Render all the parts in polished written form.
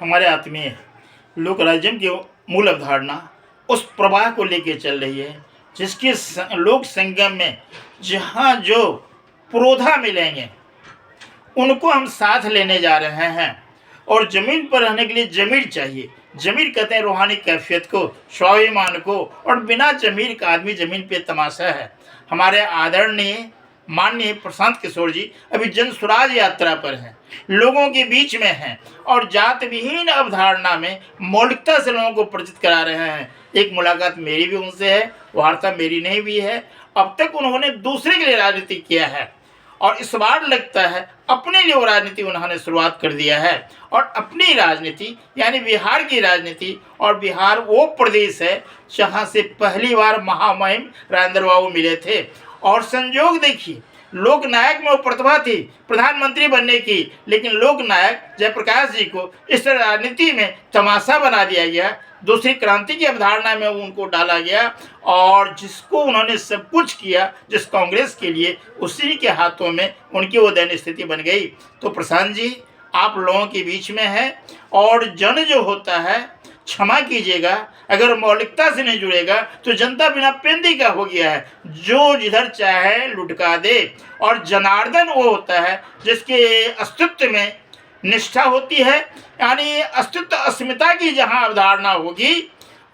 हमारे आत्मीय लोक राज्यम की मूल अवधारणा उस प्रवाह को लेके चल रही है जिसके लोक संगम में जहाँ जो पुरोधा मिलेंगे उनको हम साथ लेने जा रहे हैं। और ज़मीन पर रहने के लिए ज़मीर चाहिए। ज़मीर कहते हैं रूहानी कैफियत को, स्वाभिमान को, और बिना ज़मीर का आदमी ज़मीन पे तमाशा है। हमारे आदरणीय माननीय प्रशांत किशोर जी अभी जन स्वराज यात्रा पर हैं, लोगों के बीच में हैं और जात विहीन अवधारणा में मौलिकता से लोगों को परिचित करा रहे हैं। एक मुलाकात मेरी भी उनसे है, वार्ता मेरी नहीं भी है। अब तक उन्होंने दूसरे के लिए राजनीति किया है और इस बार लगता है अपने लिए वो राजनीति उन्होंने शुरुआत कर दिया है। और अपनी राजनीति यानी बिहार की राजनीति, और बिहार वो प्रदेश है जहाँ से पहली बार महामहिम राजेंद्र बाबू मिले थे। और संयोग देखिए, लोकनायक में वो प्रतिभा थी प्रधानमंत्री बनने की, लेकिन लोकनायक जयप्रकाश जी को इस राजनीति में तमाशा बना दिया गया, दूसरी क्रांति की अवधारणा में उनको डाला गया और जिसको उन्होंने सब कुछ किया जिस कांग्रेस के लिए, उसी के हाथों में उनकी वो दयनीय स्थिति बन गई। तो प्रशांत जी आप लोगों के बीच में है और जन जो होता है, क्षमा कीजिएगा अगर मौलिकता से नहीं जुड़ेगा तो जनता बिना पेंदी का हो गया है, जो जिधर चाहे लुटका दे। और जनार्दन वो होता है जिसके अस्तित्व में निष्ठा होती है, यानी अस्तित्व अस्मिता की जहाँ अवधारणा होगी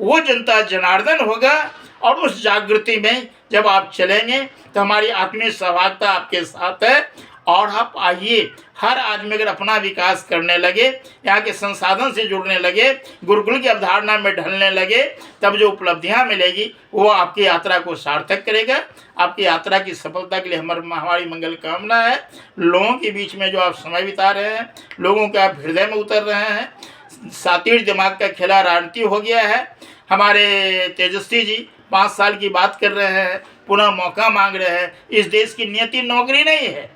वो जनता जनार्दन होगा। और उस जागृति में जब आप चलेंगे तो हमारी आत्मीय सहभागिता आपके साथ है। और आप आइए, हर आदमी अगर अपना विकास करने लगे, यहाँ के संसाधन से जुड़ने लगे, गुरुकुल की अवधारणा में ढलने लगे, तब जो उपलब्धियाँ मिलेगी वो आपकी यात्रा को सार्थक करेगा। आपकी यात्रा की सफलता के लिए हमारी मंगल कामना है। लोगों के बीच में जो आप समय बिता रहे हैं, लोगों के आप हृदय में उतर रहे हैं, सातीर दिमाग का खेला राजनीति हो गया है। हमारे तेजस्वी जी 5 साल की बात कर रहे हैं, पुनः मौका मांग रहे हैं। इस देश की नियति नौकरी नहीं है,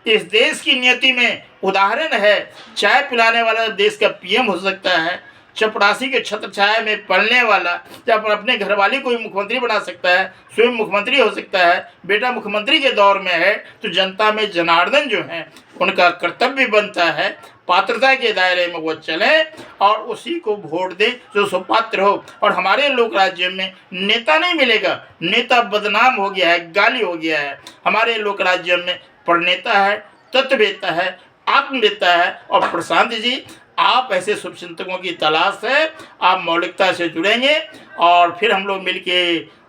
इस देश की नियति में उदाहरण है, चाय पिलाने वाला देश का पीएम हो सकता है, चपरासी के छत्र छाया में पलने वाला जब अपने घरवाली को मुख्यमंत्री बना सकता है, स्वयं मुख्यमंत्री हो सकता है, बेटा मुख्यमंत्री के दौर में है, तो जनता में जनार्दन जो है उनका कर्तव्य बनता है पात्रता के दायरे में वो चले और उसी को वोट दें जो सुपात्र हो। और हमारे लोक राज्य में नेता नहीं मिलेगा, नेता बदनाम हो गया है, गाली हो गया है। हमारे लोक राज्य में प्रणेता है, तत्ववेता है, आत्मवेता है। और प्रशांत जी आप ऐसे शुभचिंतकों की तलाश है, आप मौलिकता से जुड़ेंगे और फिर हम लोग मिलके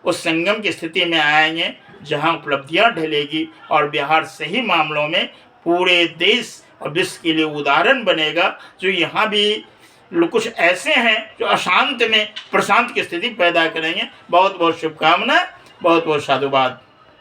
उस संगम की स्थिति में आएंगे जहां उपलब्धियां ढलेगी और बिहार सही मामलों में पूरे देश और विश्व के लिए उदाहरण बनेगा। जो यहाँ भी कुछ ऐसे हैं जो अशांत में प्रशांत की स्थिति पैदा करेंगे। बहुत बहुत शुभकामना, बहुत बहुत साधुवाद।